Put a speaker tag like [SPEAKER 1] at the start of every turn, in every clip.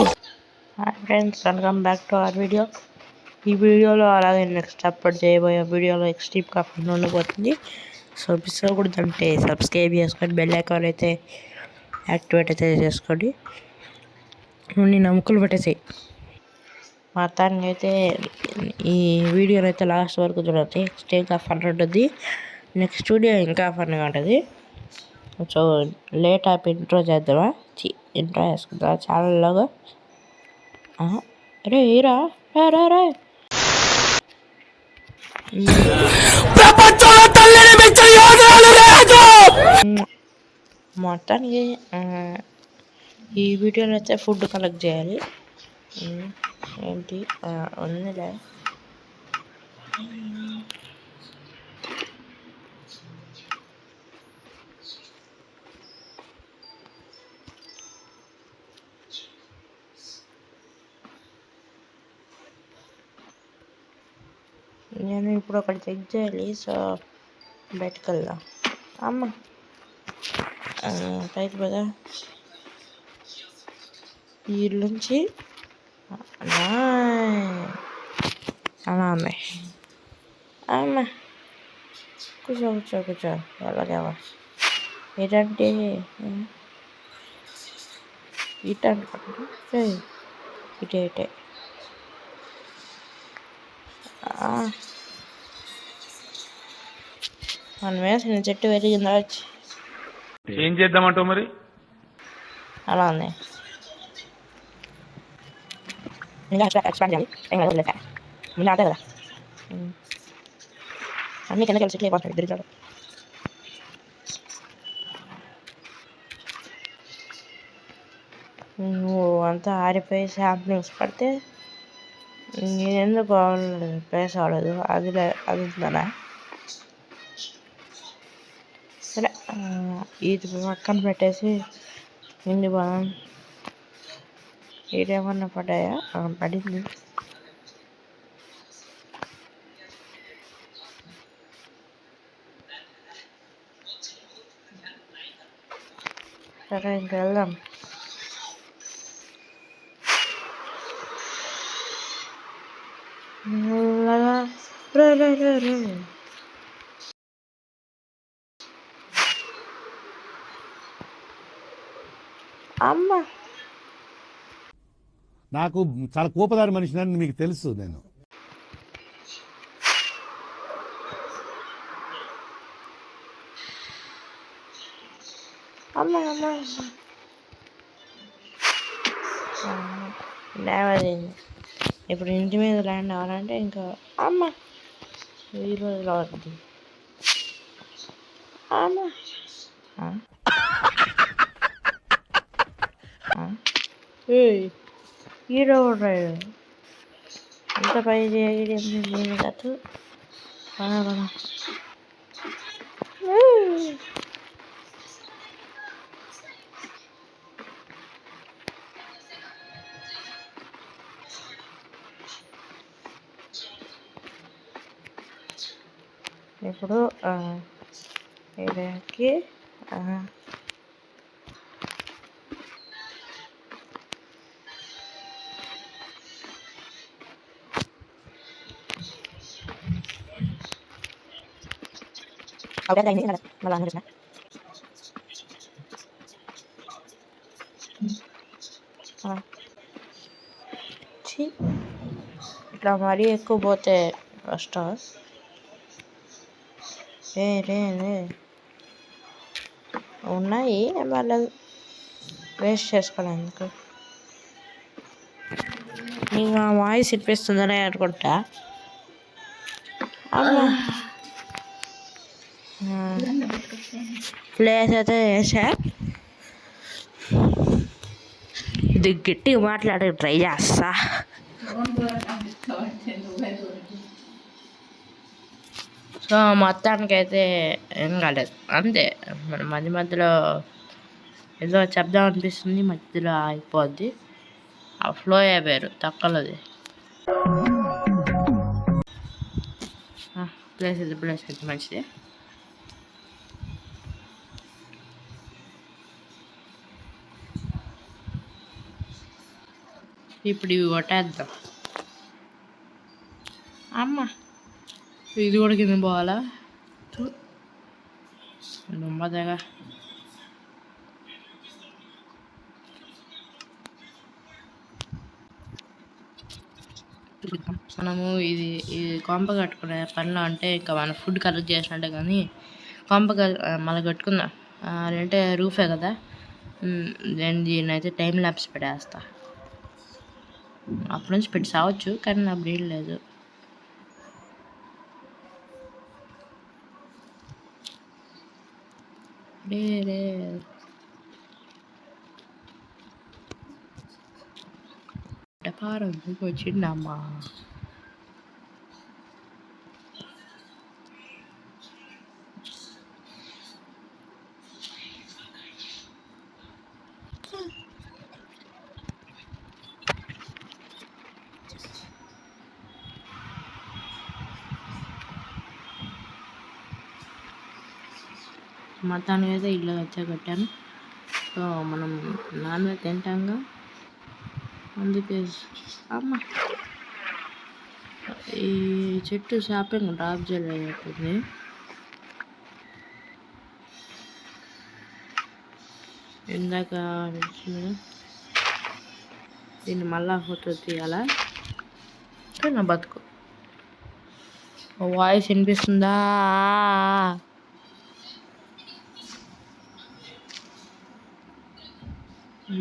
[SPEAKER 1] Hi friends, welcome back to our video. ఈ వీడియోలో అలాగే నెక్స్ట్ అప్లోడ్ చేయబోయే వీడియోలో ఎక్స్ట్రీమ్గా ఫన్ ఉండబోతుంది. సో మిస్ అవ్వకూడదంటే సబ్స్క్రైబ్ చేసుకొని బెల్ ఐకాన్ అయితే యాక్టివేట్ అయితే చేసుకోండి. నుండి నమ్ముకులు పెట్టేసాయి. మొత్తానికి అయితే ఈ వీడియోని అయితే లాస్ట్ వరకు చూడండి. ఎక్స్ట్రీమ్గా ఫన్ ఉంటుంది. నెక్స్ట్ వీడియో ఇంకా ఫన్గా ఉంటుంది. సో లేట్ ఆపి ఇంట్రో చేద్దామా? ఇంట్రో వేసుకుందా ఛానల్లోగా. అరే హీరా రా రా మొత్తానికి ఈ వీడియోలో అయితే ఫుడ్ కలెక్ట్ చేయాలి. ఏంటి ఉందిలే. నేను ఇప్పుడు ఒకటి చెక్ చేయాలి. సో బయటకు వెళ్దాం. అమ్మ పైకి పదా. ఈ ఇల్లు నుంచి అలా ఉన్నాయి. అమ్మ కూర్చో కూర్చో కూర్చో. ఎలాగేవా ఏంటంటే ఇటే ఇటే ఇటే మన వేసిన చెట్టు పెరిగిందా?
[SPEAKER 2] ఏం చేద్దామంటావు మరి?
[SPEAKER 1] అలా ఉంది. ఇంకా ఎక్స్పాండ్ చేయాలి. ముందు ఆటే కదా అన్నీ కింద కలిసి అయిపోతాయి. ఇద్దరు నువ్వు అంతా ఆరిపోయి శాంప్లింగ్స్ పడితే ఎందుకు ప్లేస్ అవ్వలేదు. అది ఉందనా? సరే ఇది పక్కన పెట్టేసి ఇంటి బాగా ఇదేమన్నా పడ్డాయా? పడింది. సరే ఇంక వెళ్దాం. అమ్మ
[SPEAKER 3] నాకు చాలా కోపదారి మనిషిని మీకు తెలుసు. నేను
[SPEAKER 1] అమ్మ అమ్మ డ్యామేజ్. ఇప్పుడు ఇంటి మీద ల్యాండ్ అవ్వాలంటే ఇంకా అమ్మ ఈ రోజులో అవుతుంది. అమ్మ హీరో డ్రైవ్ ఎంత పై చేయడం నేను కాదు. ఇప్పుడు ఇదకి ఇట్లా మరీ ఎక్కువ పోతే కష్టం. రే ఉన్నాయి మళ్ళీ వేస్ట్ చేసుకోవడం ఎందుకు? నీకు ఆ వాయిస్ ఇప్పిస్తుందనే అనుకుంటా. అమ్మా ప్లేస్ అయితే వేసా. ఇది గట్టిగా మాట్లాడే ట్రై చేస్తా. సో మొత్తానికి అయితే ఏం కాలేదు. అంతే, మన మధ్యలో ఏదో చెప్దాం అనిపిస్తుంది, మధ్యలో అయిపోద్ది. ఆ ఫ్లో అయిపోయారు తక్కువది. ప్లేస్ అయితే మంచిది. ఇప్పుడు ఇవి కొట్టేద్దాం. అమ్మ ఇది కూడా కింద పోవాలా? దుమ్మదగా మనము ఇది కొంప కట్టుకునే పనిలో అంటే ఇంకా మన ఫుడ్ కలెక్ట్ చేసినట్టే, కానీ కొంప మళ్ళీ కట్టుకుందాం అంటే రూఫే కదా. నేను దీన్ని అయితే టైం ల్యాప్స్ పెట్టేస్తా. అప్పటి నుంచి పెట్టి సావచ్చు, కానీ నా బ్రీడ్ లేదు. డపారం వచ్చిందమ్మా. మొత్తానికి అయితే ఇల్లు వచ్చా కట్టాను. సో మనం నాన్ వెజ్ తింటాంగా, అందుకే అమ్మ ఈ చెట్టు షాపింగ్ డ్రాప్ చేయలేకపోతుంది. ఇందాక దీన్ని మళ్ళా ఫోటో తీయాలా? నా బతుకు వాయిస్ వినిపిస్తుందా?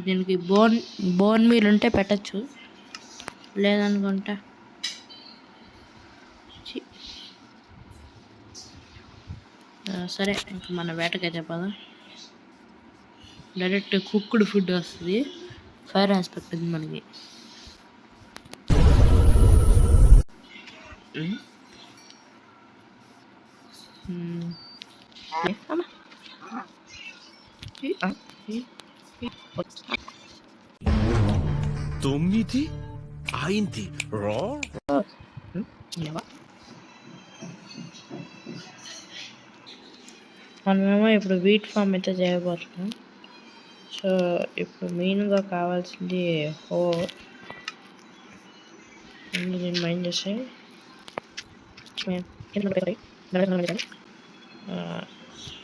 [SPEAKER 1] దీనికి బోన్ మీల్ ఉంటే పెట్టచ్చు, లేదనుకుంటా. సరే ఇంకా మన వేటకైతే పదా. డైరెక్ట్ కుక్డ్ ఫుడ్ వస్తుంది. ఫైర్ ఆస్పెక్ట్ ఉంది మనకి.
[SPEAKER 4] తొమ్మిది అయింది.
[SPEAKER 1] మనమేమో ఇప్పుడు వీట్ ఫామ్ అయితే చేయబోతున్నాం. సో ఇప్పుడు మెయిన్గా కావాల్సింది దీన్ని మైండ్ చేస్తే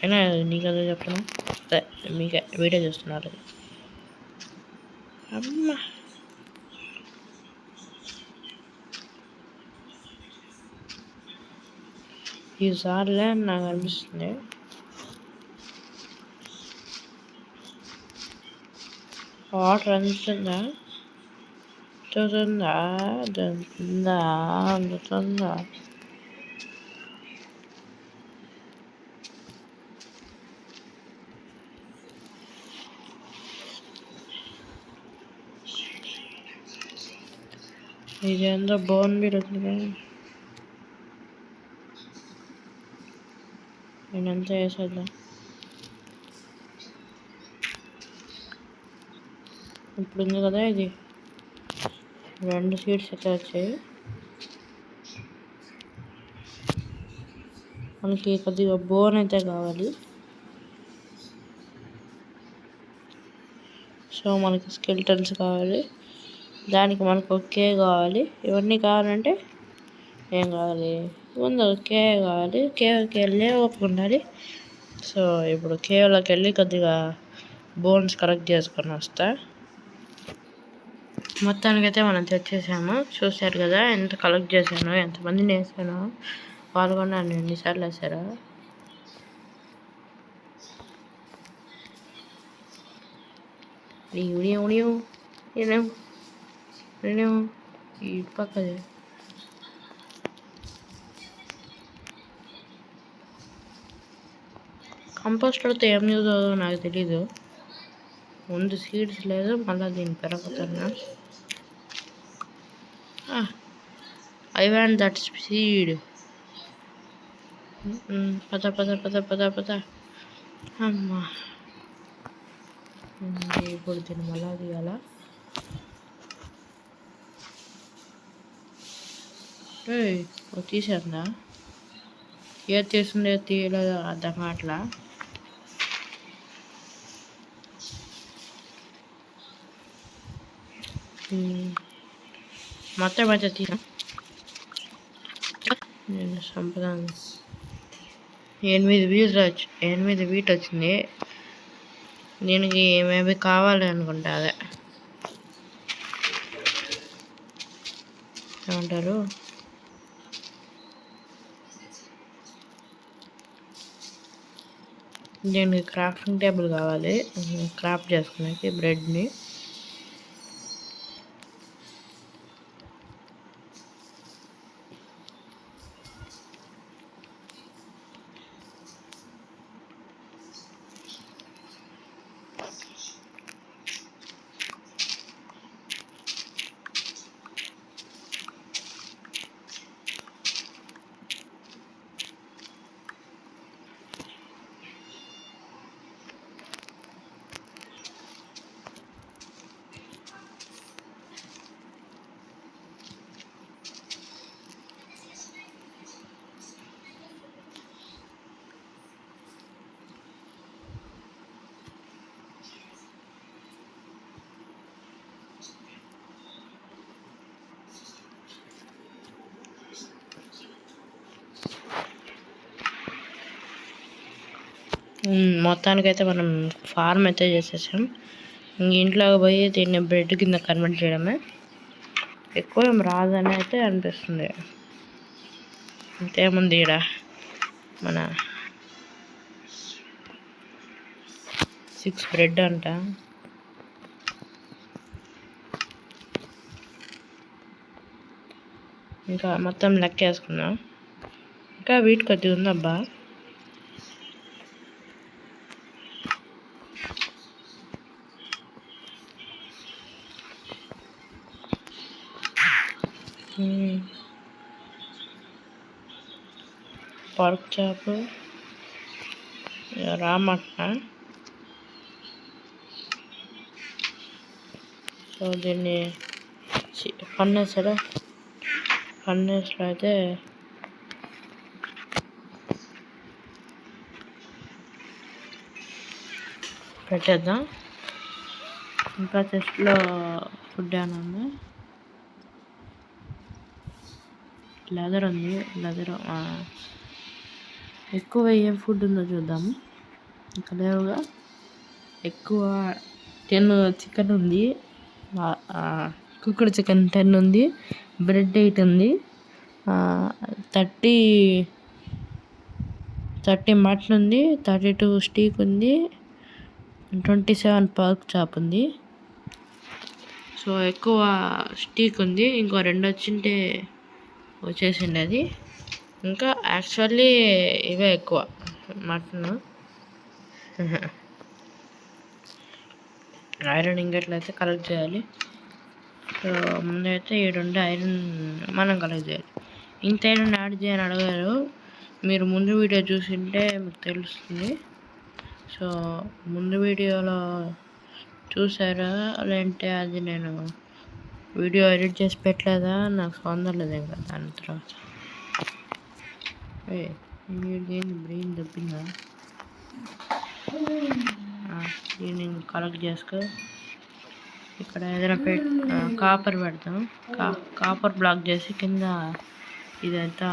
[SPEAKER 1] అయినా నీకు అదే చెప్తాను, మీకే వీడియో చేస్తున్నారు. అమ్మ ఈసారిలే నాకు అనిపిస్తుంది. వాటర్ అందుతుందా? అందుతుందా? ఇదేందో బోన్ మీద ఉంది. నేనంతా వేసేద్దాం. ఇప్పుడు ఉంది కదా, ఇది 2 సీడ్స్ అయితే వచ్చాయి. మనకి కొద్దిగా బోన్ అయితే కావాలి. సో మనకి స్కెల్టన్స్ కావాలి, దానికి మనకు ఒక కే కావాలి. ఇవన్నీ కావాలంటే ఏం కావాలి? ముందు కే కావాలి. కేకి వెళ్ళి ఓపిక ఉండాలి. సో ఇప్పుడు కేలోకి వెళ్ళి కొద్దిగా బోన్స్ కలెక్ట్ చేసుకొని వస్తా. మొత్తానికైతే మనం తెచ్చేసాము. చూశారు కదా ఎంత కలెక్ట్ చేశాను, ఎంతమందిని వేసాను. వాళ్ళు కూడా నన్ను ఎన్నిసార్లు వేసారు. ఈ పక్కది కంపోస్టర్తో ఏం యూజ్ అవుతుందో నాకు తెలీదు. ముందు సీడ్స్ లేదు, మళ్ళీ దీన్ని పెరుగుతున్నా. I want that seed. పద పద పద పద పద. అమ్మా ఇప్పుడు దీన్ని మళ్ళా తీయాలా? తీసేందా? ఏది తీసింది, ఏది తీయలేదు అర్థం కావట్లా. మొత్తం అయితే తీసాం. నేను సంపదాను 8 వీట్ వచ్చింది. దీనికి మేబీ కావాలి అనుకుంటా. అదే ఏమంటారు, దీనికి క్రాఫ్టింగ్ టేబుల్ కావాలి క్రాఫ్ట్ చేసుకునేకి బ్రెడ్ని. మొత్తానికైతే మనం ఫార్మ్ అయితే చేసేసాం. ఇంక ఇంట్లోకి పోయి దీన్ని బ్రెడ్ కింద కన్వర్ట్ చేయడమే. ఎక్కువ ఏం రాదని అయితే అనిపిస్తుంది. ఇంతేముంది ఇక్కడ మన 6 బ్రెడ్ అంట. ఇంకా మొత్తం లెక్క వేసుకుందాం. ఇంకా వీటికి కొద్దిగా ఉందబ్బా. pork chop, raw mutton. So దీన్ని ఫర్నేస్లో అయితే పెట్టేద్దాం. ఇంకా చెస్ట్లో ఫుడ్ ఏమైనా ఉంది, లెదర్ ఉంది. ఎక్కువ ఏం ఫుడ్ ఉందో చూద్దాము. ఇంకా లేవుగా. ఎక్కువ 10 చికెన్ ఉంది, కుక్కడ్ చికెన్ 10 ఉంది, బ్రెడ్ 8 ఉంది, 30 మటన్ ఉంది, 32 స్టీక్ ఉంది, 27 పర్క్ చాప్ ఉంది. సో ఎక్కువ స్టీక్ ఉంది. ఇంకో 2 వచ్చింటే వచ్చేసింది అది. ఇంకా యాక్చువల్లీ ఇవే ఎక్కువ మటన్. ఐరన్ ఇంగట్లు అయితే కలెక్ట్ చేయాలి. సో ముందైతే 7 ఐరన్ మనం కలెక్ట్ చేయాలి. ఇంత ఐరన్ యాడ్ చేయని అడగారు. మీరు ముందు వీడియో చూసింటే మీకు తెలుస్తుంది. సో ముందు వీడియోలో చూసారా లేదంటే అది నేను వీడియో ఎడిట్ చేసి పెట్టలేదా నాకు సంబంధం ఇంకా దాని తర్వాత. బ్రెయిన్ దొబ్బిందా? దీన్ని కలెక్ట్ చేసుకో. ఇక్కడ ఏదైనా కాపర్ పెడతాం. కాపర్ బ్లాక్ చేసి కింద ఇదంతా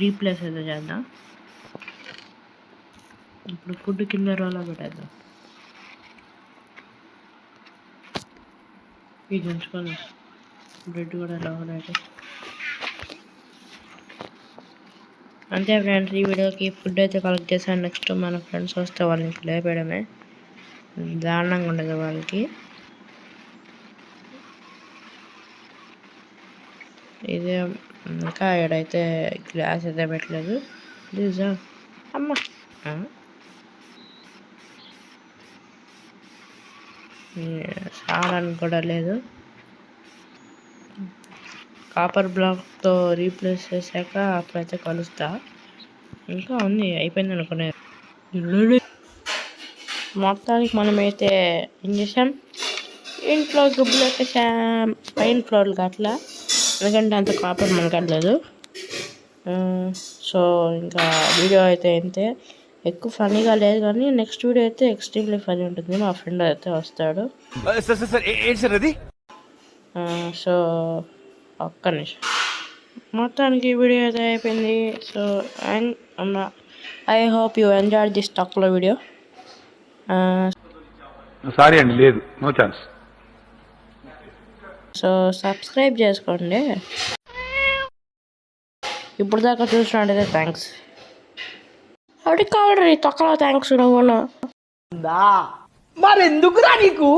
[SPEAKER 1] రీప్లేస్ అయితే చేద్దాం. ఇప్పుడు ఫుడ్ కింద రోలో పెట్టేద్దాం. ఇది ఉంచుకొని బ్రెడ్ కూడా ఎలా ఉన్నాయి. అంతే ఫ్రెండ్స్, ఈ వీడియోకి ఫుడ్ అయితే కలెక్ట్ చేశాను. నెక్స్ట్ మన ఫ్రెండ్స్ వస్తే వాళ్ళని లేపేయడమే. దారుణంగా ఉండదు వాళ్ళకి. ఇదే ఇంకా ఇక్కడైతే గ్లాస్ అయితే పెట్టలేదు. లీజా అమ్మ సాలాన్ కూడా లేదు. కాపర్ బ్లాక్తో రీప్లేస్ చేశాక అప్పుడైతే కలుస్తా. ఇంకా ఉంది, అయిపోయింది అనుకునే. మొత్తానికి మనమైతే ఏం చేసాం, ఇంట్లో గుబ్బులు పెట్టేసాం. పైన ఫ్లోర్లు అట్లా, ఎందుకంటే అంత కాపర్ మనకు అట్లేదు. సో ఇంకా వీడియో అయితే అంతే. ఎక్కువ ఫనీగా లేదు కానీ నెక్స్ట్ వీడియో అయితే ఎక్స్ట్రీమ్లీ ఫనీ ఉంటుంది. మా ఫ్రెండ్ అయితే వస్తాడు. సో ఒక్క నిమిషం. మొత్తానికి ఈ వీడియో అయితే అయిపోయింది. So and I hope you enjoy this తక్కువ వీడియో.
[SPEAKER 2] సారీ అండి, లేదు, నో ఛాన్స్.
[SPEAKER 1] సో సబ్స్క్రైబ్ చేసుకోండి. ఇప్పుడు దాకా చూసినట్టయితే థ్యాంక్స్. అడిగి కావాలి తొక్కలో థ్యాంక్స్ నువ్వు.
[SPEAKER 5] మరెందుకురా నీకు